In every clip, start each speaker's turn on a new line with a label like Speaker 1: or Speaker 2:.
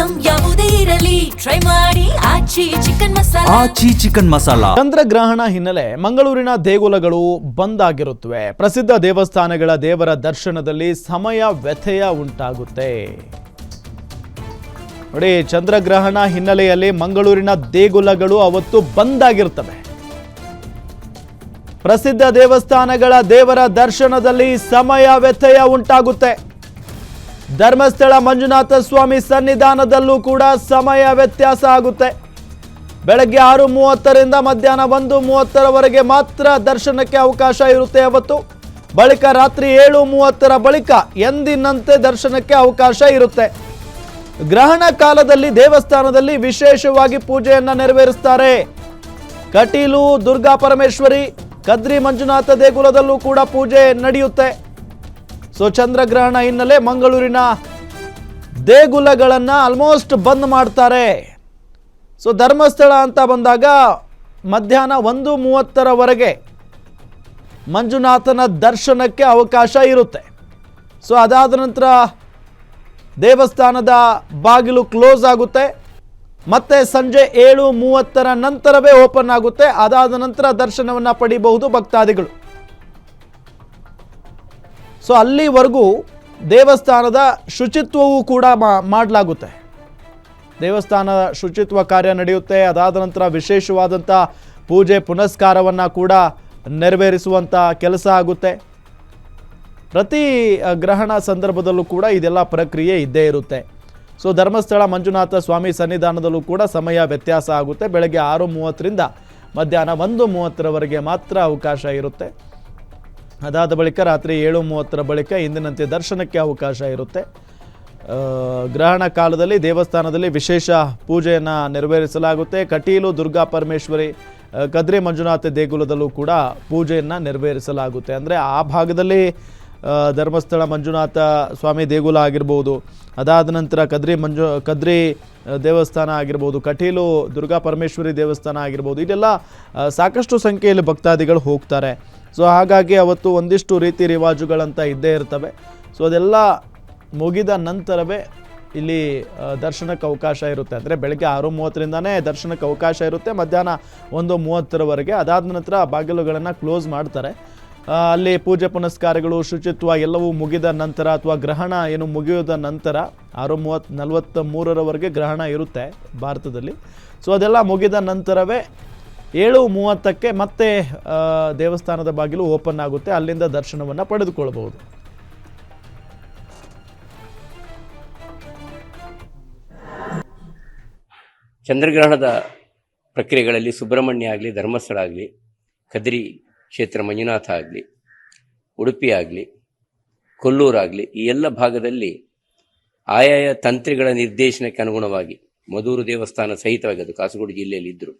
Speaker 1: Item ಯಾವುದೇ ಇರಲಿ try ಮಾಡಿ ಆಚಿ ಚಿಕನ್ ಮಸಾಲಾ.
Speaker 2: ಚಂದ್ರಗ್ರಹಣ ಹಿನ್ನೆಲೆ ಮಂಗಳೂರಿನ ದೇಗುಲಗಳು ಬಂದ್ ಆಗಿರುತ್ತವೆ. ಪ್ರಸಿದ್ಧ ದೇವಸ್ಥಾನಗಳ ದೇವರ ದರ್ಶನದಲ್ಲಿ ಸಮಯ ವ್ಯತ್ಯಯ ಉಂಟಾಗುತ್ತೆ. ನೋಡಿ, ಚಂದ್ರಗ್ರಹಣ ಹಿನ್ನೆಲೆಯಲ್ಲಿ ಮಂಗಳೂರಿನ ದೇಗುಲಗಳು ಅವತ್ತು ಬಂದ್ ಆಗಿರ್ತವೆ. ಪ್ರಸಿದ್ಧ ದೇವಸ್ಥಾನಗಳ ದೇವರ ದರ್ಶನದಲ್ಲಿ ಸಮಯ ವ್ಯತ್ಯಯ ಉಂಟಾಗುತ್ತೆ. ಧರ್ಮಸ್ಥಳ ಮಂಜುನಾಥ ಸ್ವಾಮಿ ಸನ್ನಿಧಾನದಲ್ಲೂ ಕೂಡ ಸಮಯ ವ್ಯತ್ಯಾಸ ಆಗುತ್ತೆ. ಬೆಳಗ್ಗೆ 6:30ರಿಂದ ಮಧ್ಯಾಹ್ನ 1:30ರವರೆಗೆ ಮಾತ್ರ ದರ್ಶನಕ್ಕೆ ಅವಕಾಶ ಇರುತ್ತೆ ಅವತ್ತು. ಬಳಿಕ ರಾತ್ರಿ 7:30ರ ಬಳಿಕ ಎಂದಿನಂತೆ ದರ್ಶನಕ್ಕೆ ಅವಕಾಶ ಇರುತ್ತೆ. ಗ್ರಹಣ ಕಾಲದಲ್ಲಿ ದೇವಸ್ಥಾನದಲ್ಲಿ ವಿಶೇಷವಾಗಿ ಪೂಜೆಯನ್ನ ನೆರವೇರಿಸ್ತಾರೆ. ಕಟೀಲು ದುರ್ಗಾ ಪರಮೇಶ್ವರಿ, ಕದ್ರಿ ಮಂಜುನಾಥ ದೇಗುಲದಲ್ಲೂ ಕೂಡ ಪೂಜೆ ನಡೆಯುತ್ತೆ. ಸೊ ಚಂದ್ರಗ್ರಹಣ ಹಿನ್ನೆಲೆ ಮಂಗಳೂರಿನ ದೇಗುಲಗಳನ್ನ ಆಲ್ಮೋಸ್ಟ್ ಬಂದ್ ಮಾಡ್ತಾರೆ. ಸೊ ಧರ್ಮಸ್ಥಳ ಅಂತ ಬಂದಾಗ ಮಧ್ಯಾಹ್ನ 1:30ರವರೆಗೆ ಮಂಜುನಾಥನ ದರ್ಶನಕ್ಕೆ ಅವಕಾಶ ಇರುತ್ತೆ. ಸೊ ಅದಾದ ನಂತರ ದೇವಸ್ಥಾನದ ಬಾಗಿಲು ಕ್ಲೋಸ್ ಆಗುತ್ತೆ. ಮತ್ತೆ ಸಂಜೆ 7:30ರ ನಂತರವೇ ಓಪನ್ ಆಗುತ್ತೆ. ಅದಾದ ನಂತರ ದರ್ಶನವನ್ನು ಪಡೆಯಬಹುದು ಭಕ್ತಾದಿಗಳು. ಸೊ ಅಲ್ಲಿವರೆಗೂ ದೇವಸ್ಥಾನದ ಶುಚಿತ್ವವೂ ಕೂಡ ಮಾಡಲಾಗುತ್ತೆ. ದೇವಸ್ಥಾನದ ಶುಚಿತ್ವ ಕಾರ್ಯ ನಡೆಯುತ್ತೆ. ಅದಾದ ನಂತರ ವಿಶೇಷವಾದಂಥ ಪೂಜೆ ಪುನಸ್ಕಾರವನ್ನು ಕೂಡ ನೆರವೇರಿಸುವಂಥ ಕೆಲಸ ಆಗುತ್ತೆ. ಪ್ರತಿ ಗ್ರಹಣ ಸಂದರ್ಭದಲ್ಲೂ ಕೂಡ ಇದೆಲ್ಲ ಪ್ರಕ್ರಿಯೆ ಇದ್ದೇ ಇರುತ್ತೆ. ಸೊ ಧರ್ಮಸ್ಥಳ ಮಂಜುನಾಥ ಸ್ವಾಮಿ ಸನ್ನಿಧಾನದಲ್ಲೂ ಕೂಡ ಸಮಯ ವ್ಯತ್ಯಾಸ ಆಗುತ್ತೆ. ಬೆಳಗ್ಗೆ 6:30ರಿಂದ ಮಧ್ಯಾಹ್ನ 1:30ರವರೆಗೆ ಮಾತ್ರ ಅವಕಾಶ ಇರುತ್ತೆ. ಅದಾದ ಬಳಿಕ ರಾತ್ರಿ 7:30ರ ಬಳಿಕ ಎಂದಿನಂತೆ ದರ್ಶನಕ್ಕೆ ಅವಕಾಶ ಇರುತ್ತೆ. ಗ್ರಹಣ ಕಾಲದಲ್ಲಿ ದೇವಸ್ಥಾನದಲ್ಲಿ ವಿಶೇಷ ಪೂಜೆಯನ್ನು ನೆರವೇರಿಸಲಾಗುತ್ತೆ. ಕಟೀಲು ದುರ್ಗಾ ಪರಮೇಶ್ವರಿ, ಕದ್ರಿ ಮಂಜುನಾಥ ದೇಗುಲದಲ್ಲೂ ಕೂಡ ಪೂಜೆಯನ್ನು ನೆರವೇರಿಸಲಾಗುತ್ತೆ. ಅಂದರೆ ಆ ಭಾಗದಲ್ಲಿ ಧರ್ಮಸ್ಥಳ ಮಂಜುನಾಥ ಸ್ವಾಮಿ ದೇಗುಲ ಆಗಿರ್ಬೋದು, ಅದಾದ ನಂತರ ಕದ್ರಿ ದೇವಸ್ಥಾನ ಆಗಿರ್ಬೋದು, ಕಟೀಲು ದುರ್ಗಾ ಪರಮೇಶ್ವರಿ ದೇವಸ್ಥಾನ ಆಗಿರ್ಬೋದು, ಇದೆಲ್ಲ ಸಾಕಷ್ಟು ಸಂಖ್ಯೆಯಲ್ಲಿ ಭಕ್ತಾದಿಗಳು ಹೋಗ್ತಾರೆ. ಸೊ ಹಾಗಾಗಿ ಅವತ್ತು ಒಂದಿಷ್ಟು ರೀತಿ ರಿವಾಜುಗಳಂತ ಇದ್ದೇ ಇರ್ತವೆ. ಸೊ ಅದೆಲ್ಲ ಮುಗಿದ ನಂತರವೇ ಇಲ್ಲಿ ದರ್ಶನಕ್ಕೆ ಅವಕಾಶ ಇರುತ್ತೆ. ಅಂದರೆ ಬೆಳಗ್ಗೆ 6:30ರಿಂದನೇ ದರ್ಶನಕ್ಕೆ ಅವಕಾಶ ಇರುತ್ತೆ, ಮಧ್ಯಾಹ್ನ 1:30ರವರೆಗೆ. ಅದಾದ ನಂತರ ಬಾಗಿಲುಗಳನ್ನು ಕ್ಲೋಸ್ ಮಾಡ್ತಾರೆ. ಅಲ್ಲಿ ಪೂಜೆ ಪುನಸ್ಕಾರಗಳು, ಶುಚಿತ್ವ ಎಲ್ಲವೂ ಮುಗಿದ ನಂತರ ಅಥವಾ ಗ್ರಹಣ ಏನು ಮುಗಿಯೋದ ನಂತರ 6:43ರವರೆಗೆ ಗ್ರಹಣ ಇರುತ್ತೆ ಭಾರತದಲ್ಲಿ. ಸೊ ಅದೆಲ್ಲ ಮುಗಿದ ನಂತರವೇ 7:30ಕ್ಕೆ ಮತ್ತೆ ದೇವಸ್ಥಾನದ ಬಾಗಿಲು ಓಪನ್ ಆಗುತ್ತೆ. ಅಲ್ಲಿಂದ ದರ್ಶನವನ್ನು ಪಡೆದುಕೊಳ್ಳಬಹುದು.
Speaker 3: ಚಂದ್ರಗ್ರಹಣದ ಪ್ರಕ್ರಿಯೆಗಳಲ್ಲಿ ಸುಬ್ರಹ್ಮಣ್ಯ ಆಗಲಿ, ಧರ್ಮಸ್ಥಳ ಆಗಲಿ, ಕದ್ರಿ ಕ್ಷೇತ್ರ ಮಂಜುನಾಥ ಆಗಲಿ, ಉಡುಪಿ ಆಗಲಿ, ಕೊಲ್ಲೂರಾಗಲಿ, ಈ ಎಲ್ಲ ಭಾಗದಲ್ಲಿ ಆಯಾಯ ತಂತ್ರಿಗಳ ನಿರ್ದೇಶನಕ್ಕೆ ಅನುಗುಣವಾಗಿ ಮಧೂರು ದೇವಸ್ಥಾನ ಸಹಿತವಾಗಿ, ಅದು ಕಾಸರಗೋಡು ಜಿಲ್ಲೆಯಲ್ಲಿ ಇದ್ದರು,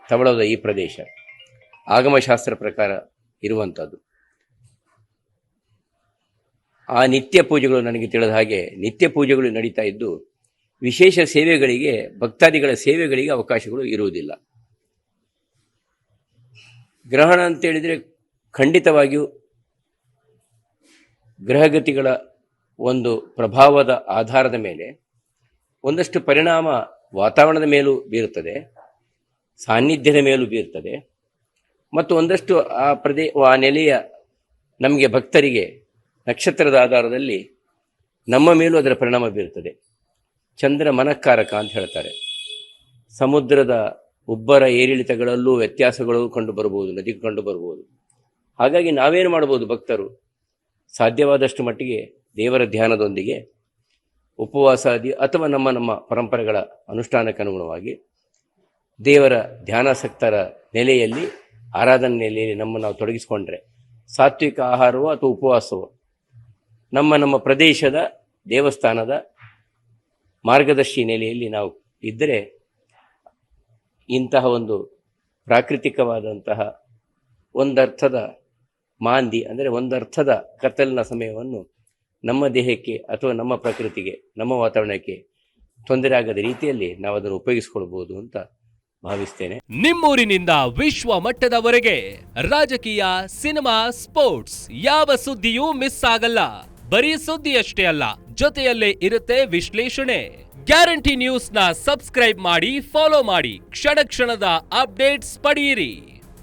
Speaker 3: ತವಳದ ಈ ಪ್ರದೇಶ ಆಗಮಶಾಸ್ತ್ರ ಪ್ರಕಾರ ಇರುವಂಥದ್ದು. ಆ ನಿತ್ಯ ಪೂಜೆಗಳು ನನಗೆ ತಿಳಿದ ಹಾಗೆ ನಿತ್ಯ ಪೂಜೆಗಳು ನಡೀತಾ ಇದ್ದು, ವಿಶೇಷ ಸೇವೆಗಳಿಗೆ, ಭಕ್ತಾದಿಗಳ ಸೇವೆಗಳಿಗೆ ಅವಕಾಶಗಳು ಇರುವುದಿಲ್ಲ. ಗ್ರಹಣ ಅಂತೇಳಿದರೆ ಖಂಡಿತವಾಗಿಯೂ ಗ್ರಹಗತಿಗಳ ಒಂದು ಪ್ರಭಾವದ ಆಧಾರದ ಮೇಲೆ ಒಂದಷ್ಟು ಪರಿಣಾಮ ವಾತಾವರಣದ ಮೇಲೂ ಬೀರುತ್ತದೆ, ಸಾನ್ನಿಧ್ಯದ ಮೇಲೂ ಬೀರ್ತದೆ, ಮತ್ತು ಒಂದಷ್ಟು ಆ ನೆಲೆಯ ನಮಗೆ ಭಕ್ತರಿಗೆ ನಕ್ಷತ್ರದ ಆಧಾರದಲ್ಲಿ ನಮ್ಮ ಮೇಲೂ ಅದರ ಪರಿಣಾಮ ಬೀರುತ್ತದೆ. ಚಂದ್ರ ಮನಃಕಾರಕ ಅಂತ ಹೇಳ್ತಾರೆ. ಸಮುದ್ರದ ಉಬ್ಬರ ಏರಿಳಿತಗಳಲ್ಲೂ ವ್ಯತ್ಯಾಸಗಳು ಕಂಡು ಬರ್ಬೋದು, ನದಿ ಕಂಡು ಬರ್ಬೋದು. ಹಾಗಾಗಿ ನಾವೇನು ಮಾಡ್ಬೋದು, ಭಕ್ತರು ಸಾಧ್ಯವಾದಷ್ಟು ಮಟ್ಟಿಗೆ ದೇವರ ಧ್ಯಾನದೊಂದಿಗೆ ಉಪವಾಸಾದಿ ಅಥವಾ ನಮ್ಮ ಪರಂಪರೆಗಳ ಅನುಷ್ಠಾನಕ್ಕೆ ಅನುಗುಣವಾಗಿ ದೇವರ ಧ್ಯಾನಾಸಕ್ತರ ನೆಲೆಯಲ್ಲಿ, ಆರಾಧನೆ ನೆಲೆಯಲ್ಲಿ ನಾವು ತೊಡಗಿಸಿಕೊಂಡ್ರೆ, ಸಾತ್ವಿಕ ಆಹಾರವೋ ಅಥವಾ ಉಪವಾಸವೋ ನಮ್ಮ ಪ್ರದೇಶದ ದೇವಸ್ಥಾನದ ಮಾರ್ಗದರ್ಶಿ ನೆಲೆಯಲ್ಲಿ ನಾವು ಇದ್ದರೆ, ಇಂತಹ ಒಂದು ಪ್ರಾಕೃತಿಕವಾದಂತಹ ಒಂದರ್ಥದ ಮಾಂದಿ, ಅಂದರೆ ಒಂದರ್ಥದ ಕತ್ತಲಿನ ಸಮಯವನ್ನು ನಮ್ಮ ದೇಹಕ್ಕೆ ಅಥವಾ ನಮ್ಮ ಪ್ರಕೃತಿಗೆ, ನಮ್ಮ ವಾತಾವರಣಕ್ಕೆ ತೊಂದರೆ ಆಗದ ರೀತಿಯಲ್ಲಿ ನಾವು ಅದನ್ನು ಉಪಯೋಗಿಸಿಕೊಳ್ಬಹುದು ಅಂತ ಭಾವಿಸ್ತೇನೆ.
Speaker 4: ನಿಮ್ಮೂರಿನಿಂದ ವಿಶ್ವ ಮಟ್ಟದವರೆಗೆ ರಾಜಕೀಯ, ಸಿನಿಮಾ, ಸ್ಪೋರ್ಟ್ಸ್ ಯಾವ ಸುದ್ದಿಯೂ ಮಿಸ್ ಆಗಲ್ಲ. ಬರೀ ಸುದ್ದಿಯಷ್ಟೇ ಅಲ್ಲ, ಜೊತೆಯಲ್ಲೇ ಇರುತ್ತೆ ವಿಶ್ಲೇಷಣೆ. ಗ್ಯಾರಂಟಿ ನ್ಯೂಸ್ನ ಸಬ್ಸ್ಕ್ರೈಬ್ ಮಾಡಿ, ಫಾಲೋ ಮಾಡಿ, ಕ್ಷಣ ಕ್ಷಣದ ಅಪ್ಡೇಟ್ಸ್ ಪಡೆಯಿರಿ.